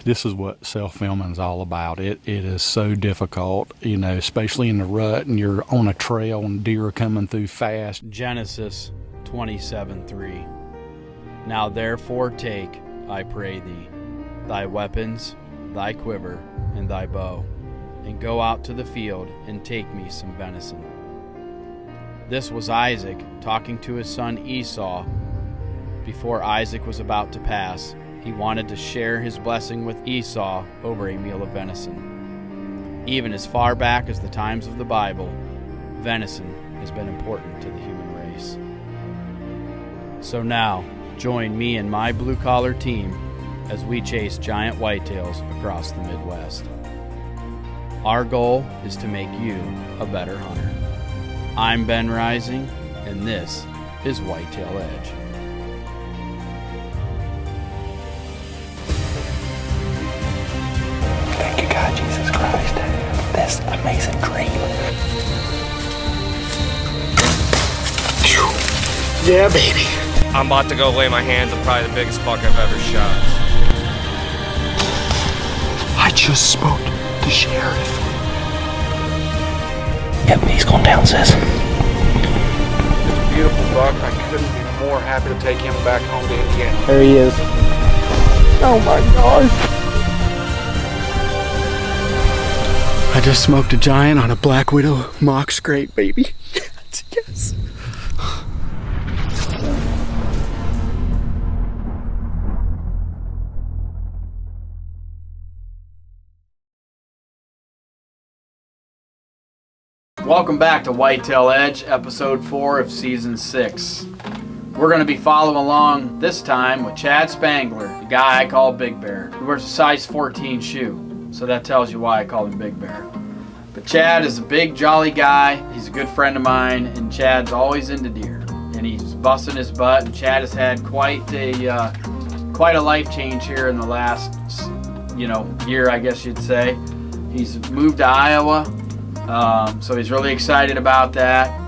This is what self-filming is all about. It is so difficult, you know, especially in the rut and you're on a trail and deer are coming through fast. Genesis 27:3. Now therefore take, I pray thee, thy weapons, thy quiver, and thy bow, and go out to the field and take me some venison. This was Isaac talking to his son Esau. Before Isaac was about to pass, he wanted to share his blessing with Esau over a meal of venison. Even as far back as the times of the Bible, venison has been important to the human race. So now, join me and my blue-collar team as we chase giant whitetails across the Midwest. Our goal is to make you a better hunter. I'm Ben Rising, and this is Whitetail Edge. Thank you, God, Jesus Christ, for this amazing dream. Yeah, baby. I'm about to go lay my hands on probably the biggest buck I've ever shot. I just spoke to the sheriff. Yep, he's going down, sis. It's a beautiful buck. I couldn't be more happy to take him back home to Indiana. There he is. Oh my gosh. I just smoked a giant on a Black Widow mock scrape, baby. Yes, yes. Welcome back to Whitetail Edge, episode 4 of season 6. We're going to be following along this time with Chad Spangler, the guy I call Big Bear. He wears a size 14 shoe, so that tells you why I call him Big Bear. But Chad is a big, jolly guy. He's a good friend of mine, and Chad's always into deer. And he's busting his butt, and Chad has had quite a life change here in the last, year, I guess you'd say. He's moved to Iowa. So he's really excited about that.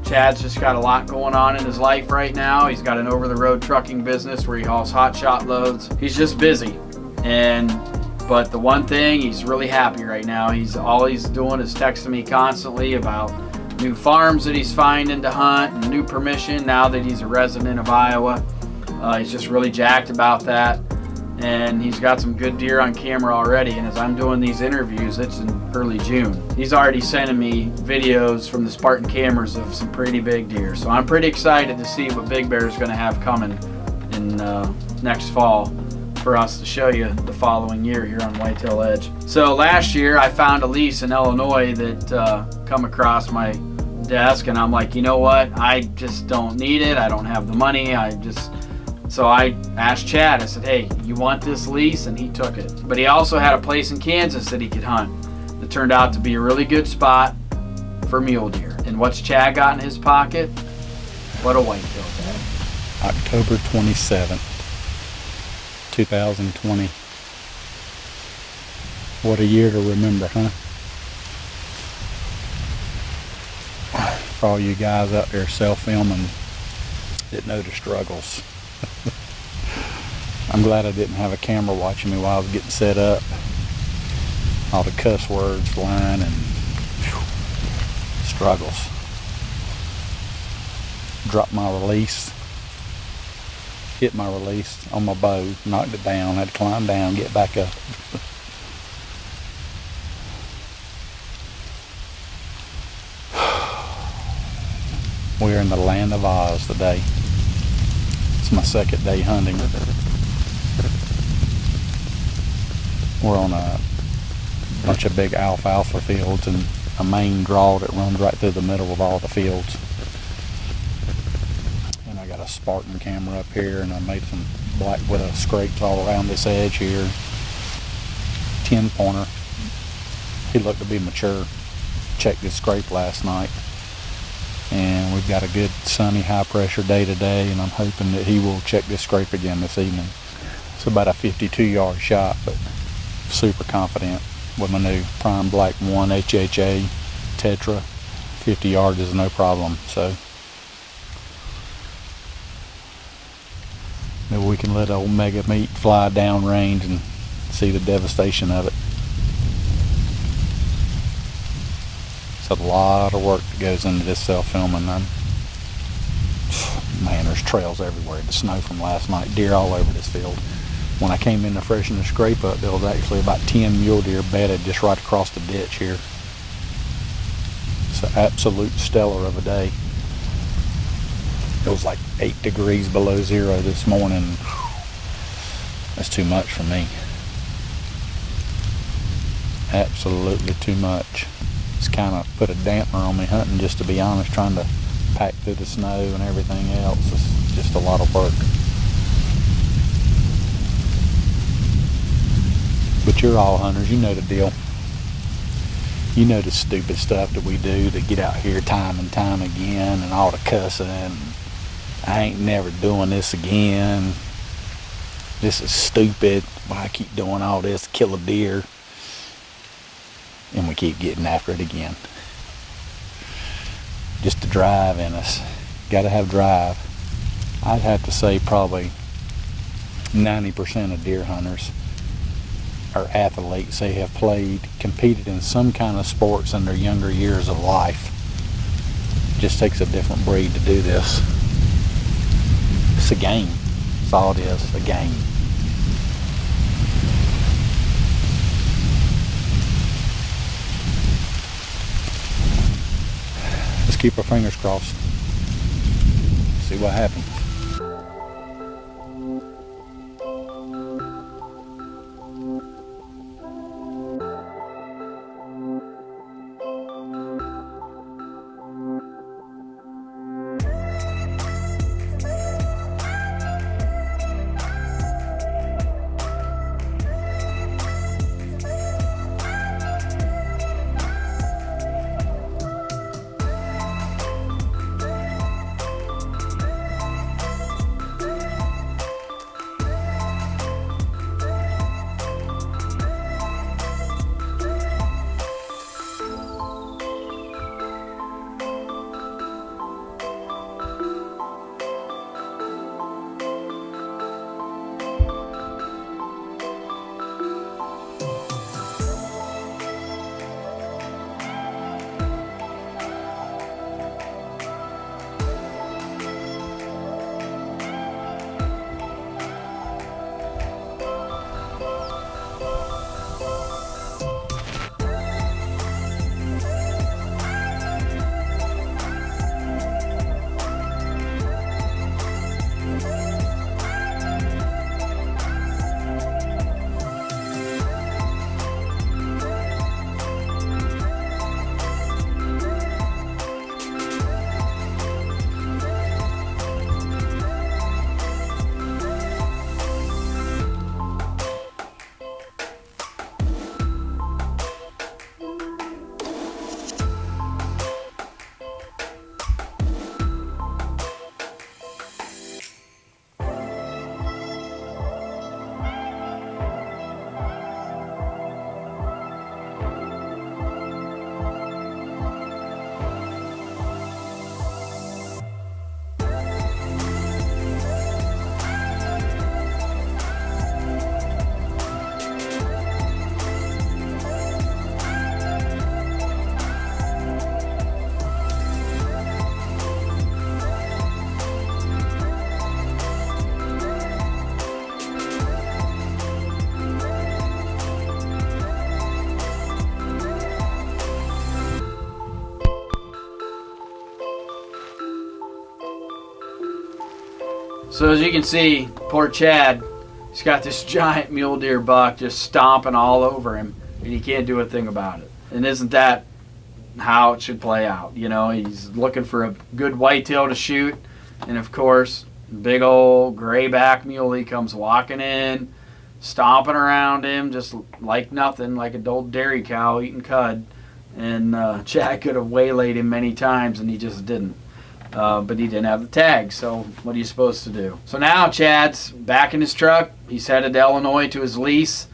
Chad's just got a lot going on in his life right now. He's got an over-the-road trucking business where he hauls hot shot loads. He's just busy. But the one thing, he's really happy right now. All he's doing is texting me constantly about new farms that he's finding to hunt and new permission now that he's a resident of Iowa. He's just really jacked about that. And he's got some good deer on camera already, and as I'm doing these interviews, it's in early June. He's already sending me videos from the Spartan cameras of some pretty big deer. So I'm pretty excited to see what Big Bear is going to have coming in next fall for us to show you the following year here on Whitetail Edge. So last year I found a lease in Illinois that come across my desk, and I'm like, you know what? I just don't need it. I don't have the money. So I asked Chad, I said, hey, you want this lease? And he took it. But he also had a place in Kansas that he could hunt that turned out to be a really good spot for mule deer. And what's Chad got in his pocket? What a whitetail tag. October 27th, 2020. What a year to remember, huh? For all you guys out there self-filming that know the struggles. I'm glad I didn't have a camera watching me while I was getting set up. All the cuss words flying and struggles. Dropped my release. Hit my release on my bow. Knocked it down. Had to climb down, get back up. We're in the land of Oz today. It's my second day hunting. We're on a bunch of big alfalfa fields and a main draw that runs right through the middle of all the fields. And I got a Spartan camera up here, and I made some Black Widow scrapes all around this edge here. 10-pointer. He looked to be mature. Checked his scrape last night. And we've got a good sunny high pressure day today, and I'm hoping that he will check this scrape again this evening. It's about a 52-yard shot, but super confident with my new Prime Black 1 HHA Tetra. 50 yards is no problem. So maybe we can let old Mega Meat fly down range and see the devastation of it. It's a lot of work that goes into this self-filming. Man, there's trails everywhere. The snow from last night, deer all over this field. When I came in to freshen the scrape up, there was actually about 10 mule deer bedded just right across the ditch here. It's an absolute stellar of a day. It was like 8 degrees below zero this morning. That's too much for me. Absolutely too much. It's kind of put a damper on me hunting, just to be honest, trying to pack through the snow and everything else. It's just a lot of work. But you're all hunters, you know the deal. You know the stupid stuff that we do to get out here time and time again, and all the cussing. I ain't never doing this again. This is stupid. Why I keep doing all this to kill a deer? And we keep getting after it again. Just the drive in us. Gotta have drive. I'd have to say probably 90% of deer hunters are athletes. They have competed in some kind of sports in their younger years of life. It just takes a different breed to do this. It's a game. That's all it is, a game. Let's keep our fingers crossed. See what happens. So as you can see, poor Chad, he's got this giant mule deer buck just stomping all over him, and he can't do a thing about it. And isn't that how it should play out? You know, he's looking for a good whitetail to shoot, and of course, big old grayback muley comes walking in, stomping around him just like nothing, like an old dairy cow eating cud. And Chad could have waylaid him many times, and he just didn't. But he didn't have the tag, so what are you supposed to do? So now Chad's back in his truck. He's headed to Illinois to his lease,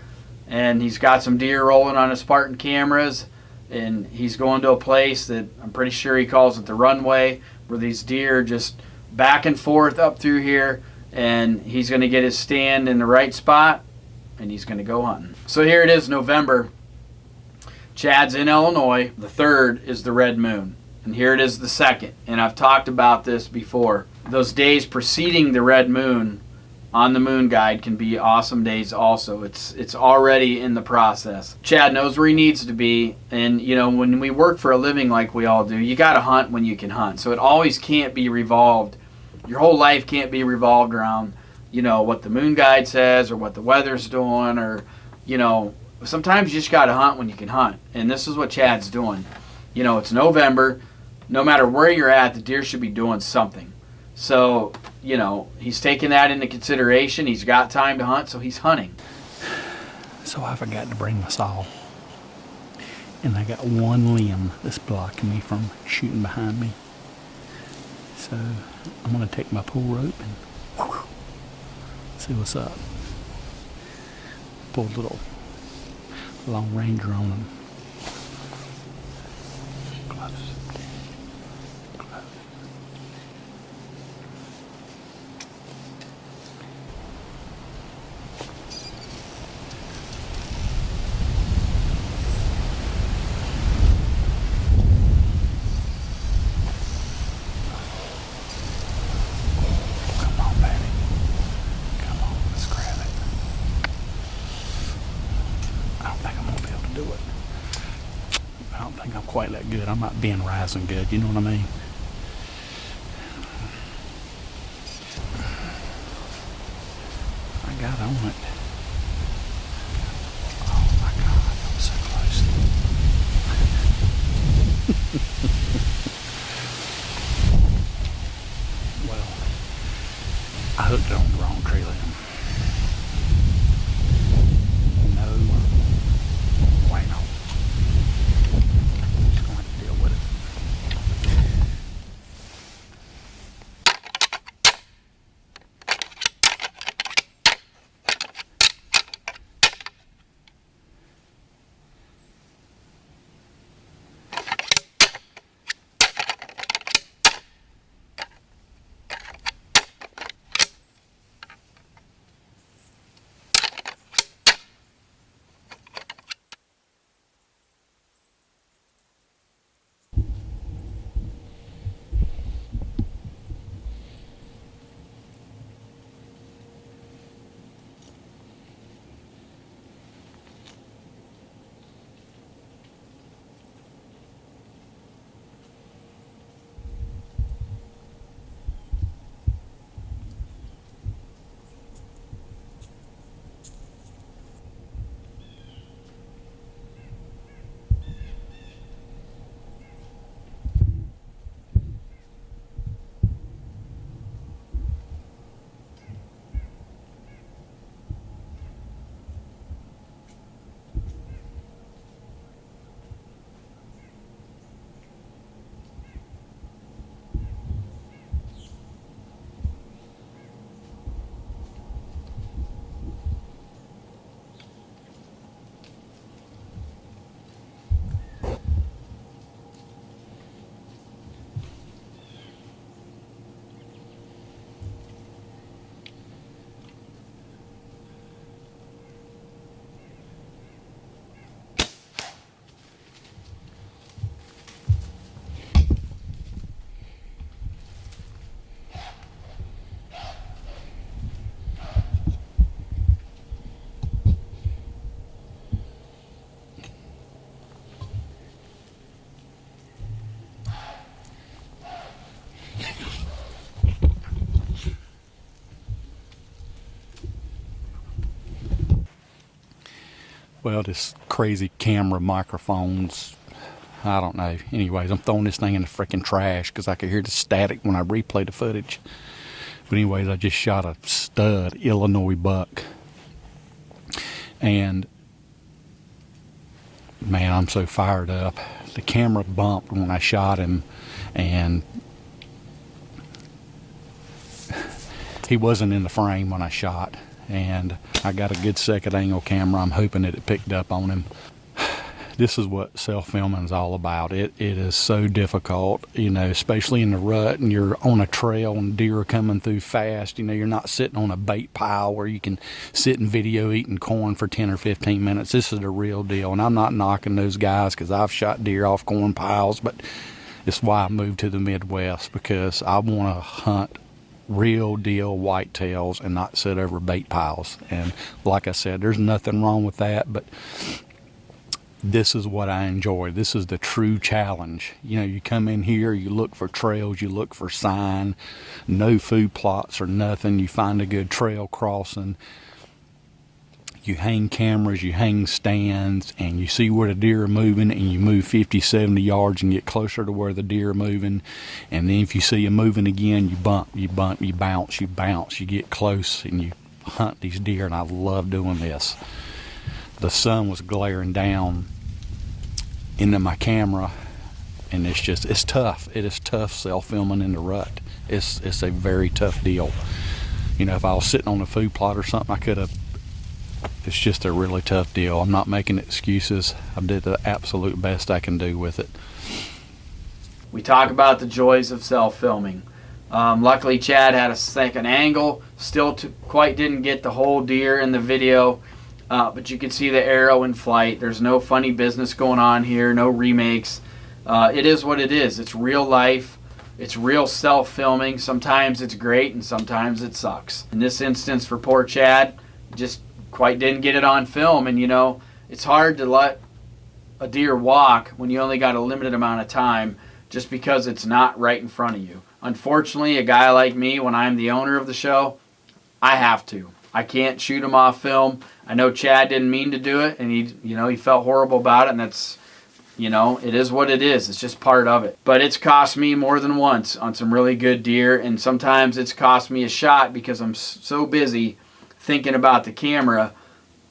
and he's got some deer rolling on his Spartan cameras, and he's going to a place that I'm pretty sure he calls it the runway, where these deer just back and forth up through here, and he's going to get his stand in the right spot, and he's going to go hunting. So here it is, November. Chad's in Illinois. The 3rd is the red moon. And here it is, the 2nd. And I've talked about this before. Those days preceding the red moon on the moon guide can be awesome days also. It's already in the process. Chad knows where he needs to be, and you know, when we work for a living like we all do, you got to hunt when you can hunt. So it always can't be revolved. Your whole life can't be revolved around, you know, what the moon guide says or what the weather's doing, or, you know, sometimes you just got to hunt when you can hunt. And this is what Chad's doing. You know, it's November. No matter where you're at, the deer should be doing something. So, you know, he's taking that into consideration. He's got time to hunt, so he's hunting. So I forgot to bring my saw. And I got one limb that's blocking me from shooting behind me. So I'm going to take my pull rope and see what's up. Pull a little long ranger on him. Close. Quite that good. I'm not being rising good, you know what I mean? I got on it. Oh my God, that was so close. Well, I hooked it on the wrong tree limb. Wait, no. Well, this crazy camera microphones, I don't know. Anyways, I'm throwing this thing in the freaking trash because I could hear the static when I replay the footage. But anyways, I just shot a stud Illinois buck. And man, I'm so fired up. The camera bumped when I shot him, and he wasn't in the frame when I shot. And I got a good second angle camera. I'm hoping that it picked up on him. this is what self-filming is all about. It is so difficult, you know, especially in the rut and you're on a trail and deer are coming through fast. You know, you're not sitting on a bait pile where you can sit and video eating corn for 10 or 15 minutes. This is the real deal. And I'm not knocking those guys because I've shot deer off corn piles, but it's why I moved to the Midwest, because I want to hunt real deal whitetails and not sit over bait piles. And like I said, there's nothing wrong with that, but this is what I enjoy. This is the true challenge. You know, you come in here, you look for trails, you look for sign, no food plots or nothing. You find a good trail crossing. You hang cameras, you hang stands, and you see where the deer are moving, and you move 50, 70 yards and get closer to where the deer are moving. And then if you see them moving again, you bump, you bounce, you get close, and you hunt these deer. And I love doing this. The sun was glaring down into my camera, and it's tough. It is tough self-filming in the rut. It's a very tough deal. You know, if I was sitting on a food plot or something, I could have. It's just a really tough deal. I'm not making excuses. I did the absolute best I can do with it. We talk about the joys of self-filming. Luckily, Chad had a second angle. Still quite didn't get the whole deer in the video. But you can see the arrow in flight. There's no funny business going on here, no remakes. It is what it is. It's real life. It's real self-filming. Sometimes it's great and sometimes it sucks. In this instance, for poor Chad, just quite didn't get it on film. And you know, it's hard to let a deer walk when you only got a limited amount of time just because it's not right in front of you. Unfortunately, a guy like me, when I'm the owner of the show, I have to. I can't shoot him off film. I know Chad didn't mean to do it, and he felt horrible about it, and that's, you know, it is what it is. It's just part of it. But it's cost me more than once on some really good deer, and sometimes it's cost me a shot because I'm so busy thinking about the camera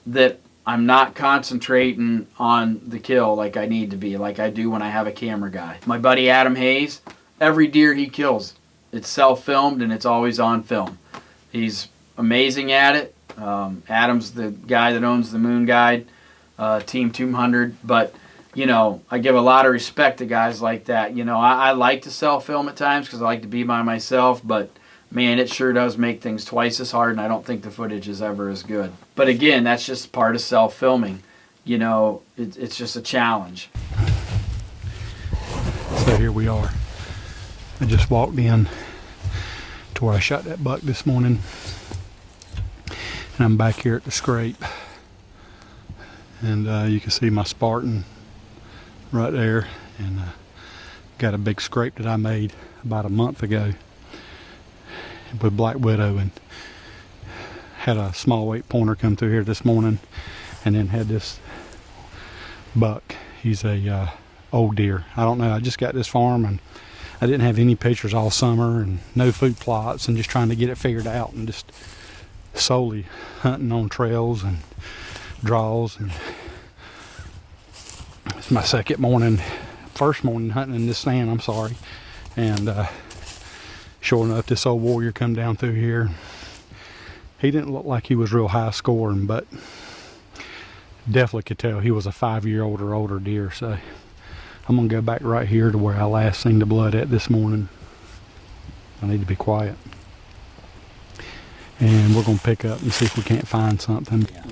that I'm not concentrating on the kill like I need to be, like I do when I have a camera guy. My buddy Adam Hayes, every deer he kills, it's self-filmed and it's always on film. He's amazing at it. Adam's the guy that owns the Moon Guide, Team 200. But, you know, I give a lot of respect to guys like that. You know, I like to self-film at times because I like to be by myself. But, man, it sure does make things twice as hard, and I don't think the footage is ever as good. But, again, that's just part of self-filming. You know, it's just a challenge. So here we are. I just walked in to where I shot that buck this morning. And I'm back here at the scrape, and you can see my Spartan right there, and got a big scrape that I made about a month ago with Black Widow, and had a small weight pointer come through here this morning, and then had this buck. He's a old deer. I don't know, I just got this farm and I didn't have any pictures all summer and no food plots, and just trying to get it figured out, and just solely hunting on trails and draws. And it's my first morning hunting in this stand, I'm sorry. And sure enough, this old warrior come down through here. He didn't look like he was real high scoring, but definitely could tell he was a 5-year-old or older deer. So I'm gonna go back right here to where I last seen the blood at this morning. I need to be quiet. And we're going to pick up and see if we can't find something. Yeah.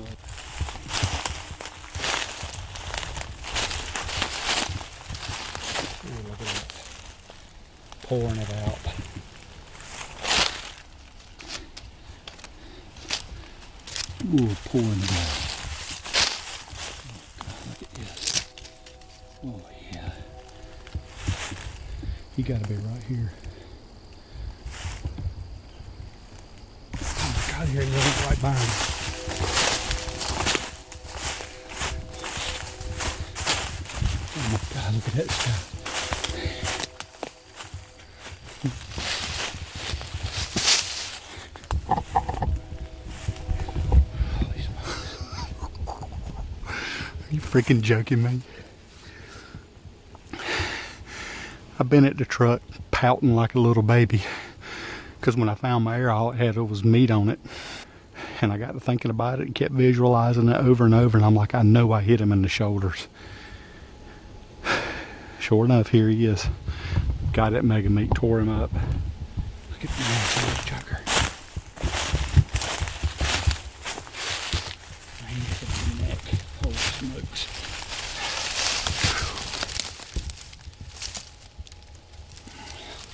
Ooh, look at that. Pouring it out. Ooh, pouring it out. Oh, God, look at this. Oh, yeah. You got to be right here. God, here he is right by him. Oh my God, look at that stuff. Are you freaking joking me? I've been at the truck pouting like a little baby, because when I found my arrow, all it had was meat on it. And I got to thinking about it and kept visualizing it over and over, and I'm like, I know I hit him in the shoulders. Sure enough, here he is. Got that mega meat, tore him up. Look at the massive chucker. Man, look at the neck. Holy smokes.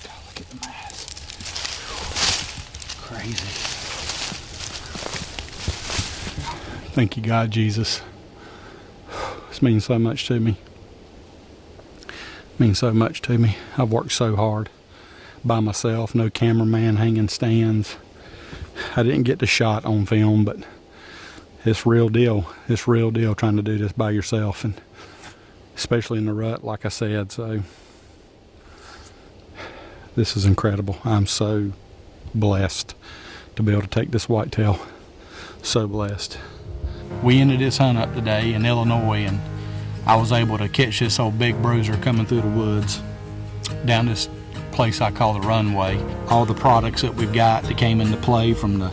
God, look at the mass. Crazy. Thank you, God, Jesus. This means so much to me. Means so much to me. I've worked so hard by myself, no cameraman hanging stands. I didn't get the shot on film, but it's real deal. It's real deal trying to do this by yourself, and especially in the rut, like I said. So this is incredible. I'm so blessed to be able to take this whitetail. So blessed. We ended this hunt up today in Illinois, and I was able to catch this old big bruiser coming through the woods down this place I call the runway. All the products that we've got that came into play, from the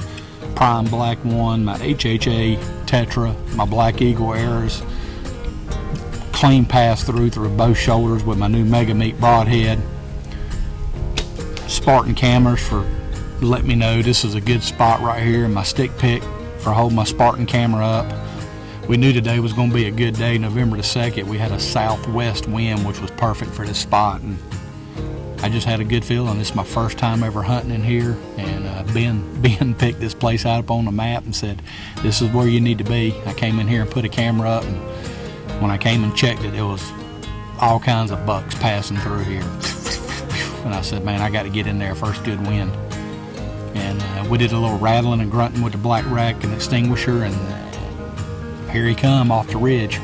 Prime Black One, my HHA Tetra, my Black Eagle arrows, clean pass through both shoulders with my new Mega Meat broadhead. Spartan cameras for letting me know this is a good spot right here, and my stick pick for holding my Spartan camera up. We knew today was going to be a good day, November the 2nd. We had a southwest wind, which was perfect for this spot, and I just had a good feeling. This is my first time ever hunting in here, and Ben picked this place out up on the map and said, this is where you need to be. I came in here and put a camera up, and when I came and checked it, there was all kinds of bucks passing through here. And I said, man, I got to get in there, first good wind. And we did a little rattling and grunting with the black rack and extinguisher, and here he come off the ridge.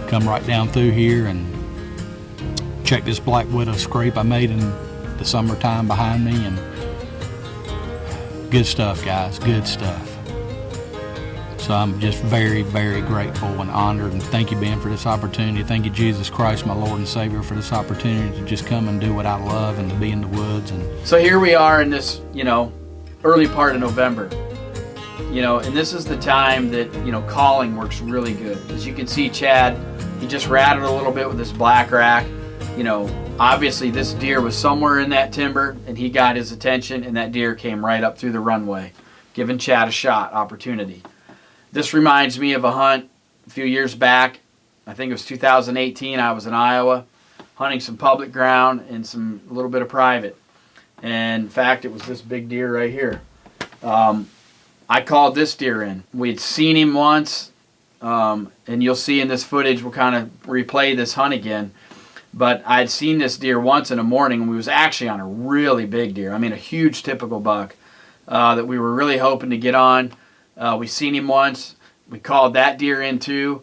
Come right down through here and check this black widow scrape I made in the summertime behind me, and good stuff, guys, good stuff. So I'm just very, very grateful and honored, and thank you, Ben, for this opportunity. Thank you, Jesus Christ, my Lord and Savior, for this opportunity to just come and do what I love and to be in the woods. And so here we are in this, early part of November. And this is the time that, calling works really good. As you can see, Chad, he just rattled a little bit with this black rack. Obviously this deer was somewhere in that timber, and he got his attention, and that deer came right up through the runway, giving Chad a shot opportunity. This reminds me of a hunt a few years back. I think it was 2018. I was in Iowa hunting some public ground and a little bit of private. And in fact, it was this big deer right here. I called this deer in. We had seen him once, and you'll see in this footage, we'll kind of replay this hunt again. But I had seen this deer once in the morning, and we was actually on a really big deer. I mean, a huge typical buck that we were really hoping to get on. We seen him once. We called that deer in too,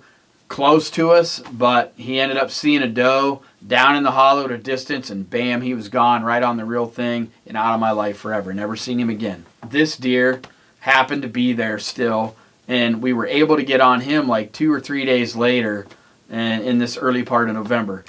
close to us, but he ended up seeing a doe down in the hollow at a distance, and bam, he was gone right on the real thing and out of my life forever. Never seen him again. This deer happened to be there still, and we were able to get on him like 2 or 3 days later, and in this early part of November.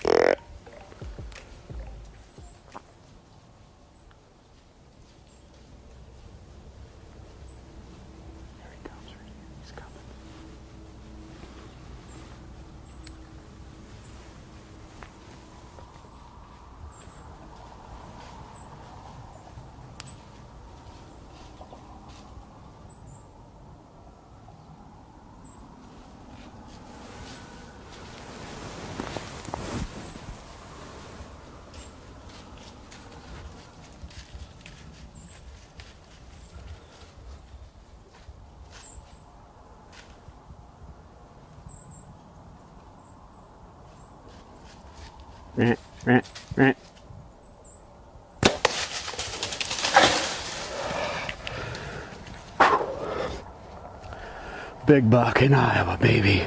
Big buck in Iowa, baby.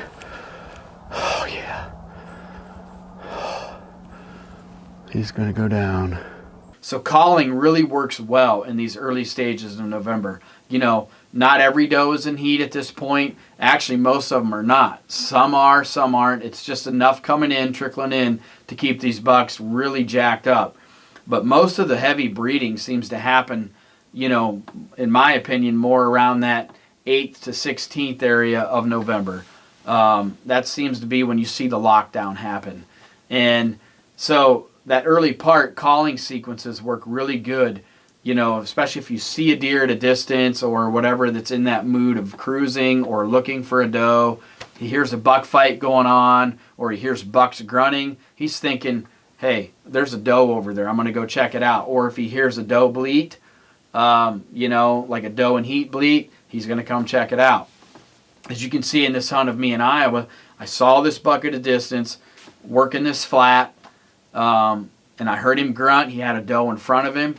Oh, yeah. He's gonna go down. So calling really works well in these early stages of November. Not every doe is in heat at this point. Actually, most of them are not. Some are, some aren't. It's just enough coming in, trickling in to keep these bucks really jacked up. But most of the heavy breeding seems to happen, in my opinion, more around that 8th to 16th area of November. That seems to be when you see the lockdown happen. And So that early part, calling sequences work really good, you know, especially if you see a deer at a distance or whatever that's in that mood of cruising or looking for a doe. He hears a buck fight going on or he hears bucks grunting. He's thinking, hey, there's a doe over there. I'm going to go check it out. Or if he hears a doe bleat, you know, like a doe and heat bleat, he's going to come check it out. As you can see in this hunt of me in Iowa, I saw this buck at a distance working this flat, and I heard him grunt. He had a doe in front of him,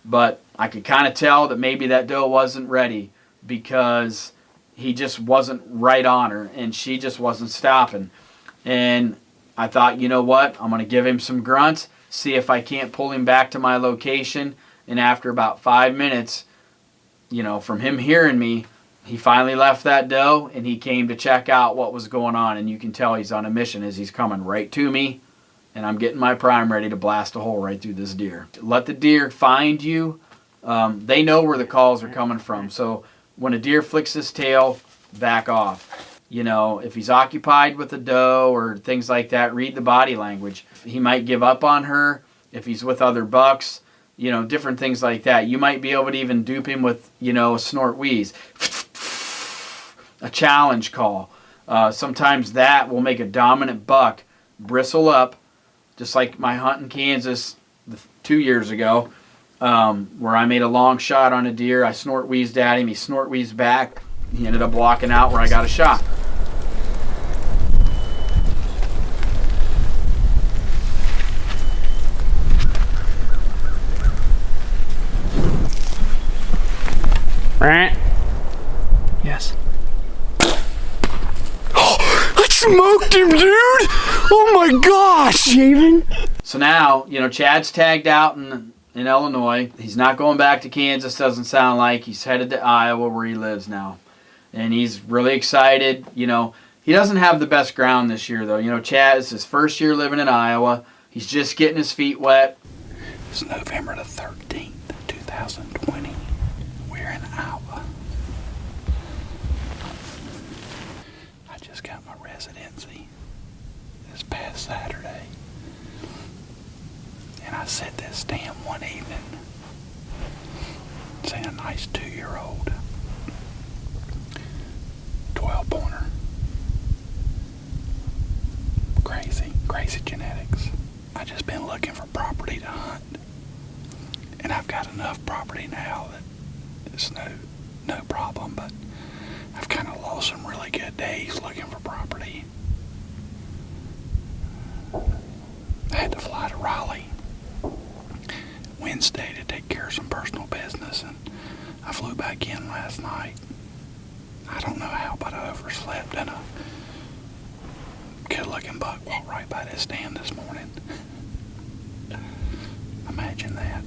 but I could kind of tell that maybe that doe wasn't ready because he just wasn't right on her, and she just wasn't stopping. And I thought, you know what? I'm going to give him some grunts, see if I can't pull him back to my location. And after about 5 minutes, you know, from him hearing me, he finally left that doe and he came to check out what was going on. And you can tell he's on a mission as he's coming right to me. And I'm getting my prime ready to blast a hole right through this deer. Let the deer find you. They know where the calls are coming from. So when a deer flicks his tail, back off. You know, if he's occupied with a doe or things like that, read the body language. He might give up on her if he's with other bucks, you know, different things like that. You might be able to even dupe him with, you know, a snort wheeze, a challenge call. Sometimes that will make a dominant buck bristle up, just like my hunt in Kansas 2 years ago, where I made a long shot on a deer. I snort wheezed at him. He snort wheezed back. He ended up walking out where I got a shot. Yes. I smoked him, dude! Oh my gosh! Even? So now, you know, Chad's tagged out in Illinois. He's not going back to Kansas, doesn't sound like. He's headed to Iowa where he lives now. And he's really excited. You know, he doesn't have the best ground this year, though. You know, Chad, is his first year living in Iowa. He's just getting his feet wet. It's November the 13th, 2020. We're in Iowa. I just got my residency this past Saturday. And I set this stand one evening. Seen a nice 2-year-old 12-pointer. Crazy genetics. I just been looking for property to hunt. And I've got enough property now that it's no problem, but I've kind of lost some really good days looking for property. I had to fly to Raleigh Wednesday to take care of some personal business, and I flew back in last night. I don't know how, but I overslept, and a good-looking buck walked right by this stand this morning. Imagine that.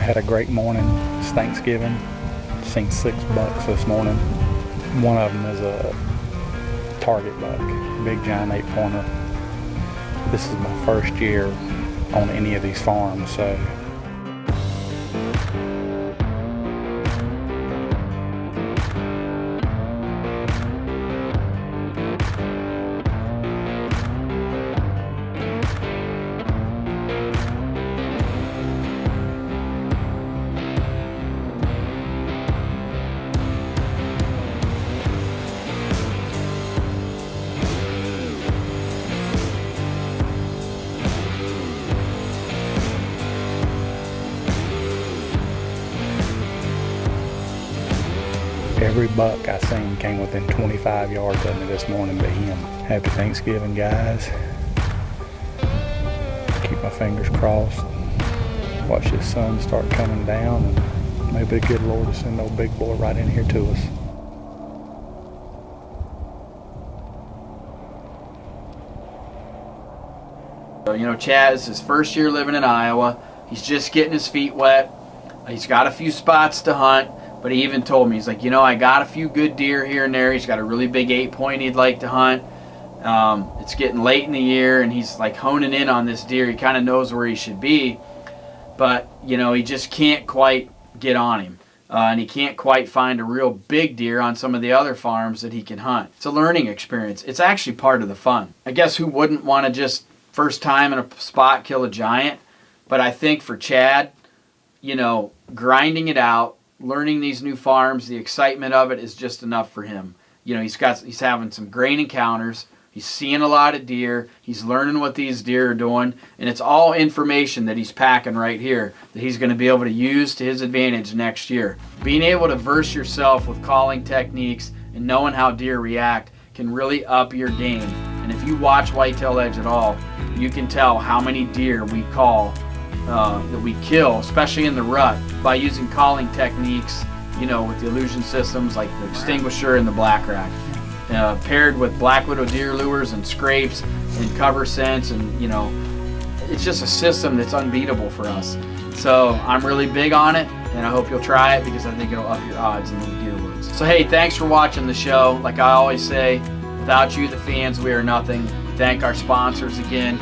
Had a great morning. It's Thanksgiving. Seen 6 bucks this morning. One of them is a target buck, big giant 8-pointer. This is my first year on any of these farms, so every buck I seen came within 25 yards of me this morning but him. Happy Thanksgiving, guys. Keep my fingers crossed. Watch this sun start coming down, and maybe the good Lord will send old big boy right in here to us. You know, Chad is his first year living in Iowa. He's just getting his feet wet. He's got a few spots to hunt, but he even told me, he's like, you know, I got a few good deer here and there. He's got a really big 8-point he'd like to hunt. It's getting late in the year, and he's like honing in on this deer. He kind of knows where he should be, but, you know, he just can't quite get on him. And he can't quite find a real big deer on some of the other farms that he can hunt. It's a learning experience. It's actually part of the fun. I guess who wouldn't want to just first time in a spot kill a giant? But I think for Chad, you know, grinding it out, learning these new farms, the excitement of it is just enough for him. You know, he's having some great encounters. He's seeing a lot of deer. He's learning what these deer are doing. And it's all information that he's packing right here that he's going to be able to use to his advantage next year. Being able to verse yourself with calling techniques and knowing how deer react can really up your game. And if you watch Whitetail Edge at all, you can tell how many deer we call, that we kill, especially in the rut, by using calling techniques, you know, with the illusion systems like the extinguisher and the black rack. Paired with black widow deer lures and scrapes and cover scents, and you know, it's just a system that's unbeatable for us. So I'm really big on it, and I hope you'll try it because I think it'll up your odds in the deer woods. So hey, thanks for watching the show. Like I always say, without you, the fans, we are nothing. Thank our sponsors again.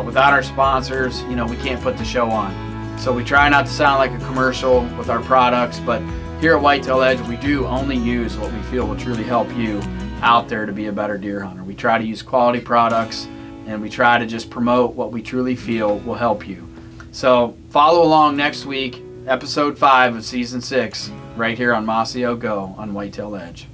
Without our sponsors, you know, we can't put the show on. So we try not to sound like a commercial with our products, but here at Whitetail Edge, we do only use what we feel will truly help you out there to be a better deer hunter. We try to use quality products, and we try to just promote what we truly feel will help you. So follow along next week, episode 5 of season 6, right here on Mossio Go on Whitetail Edge.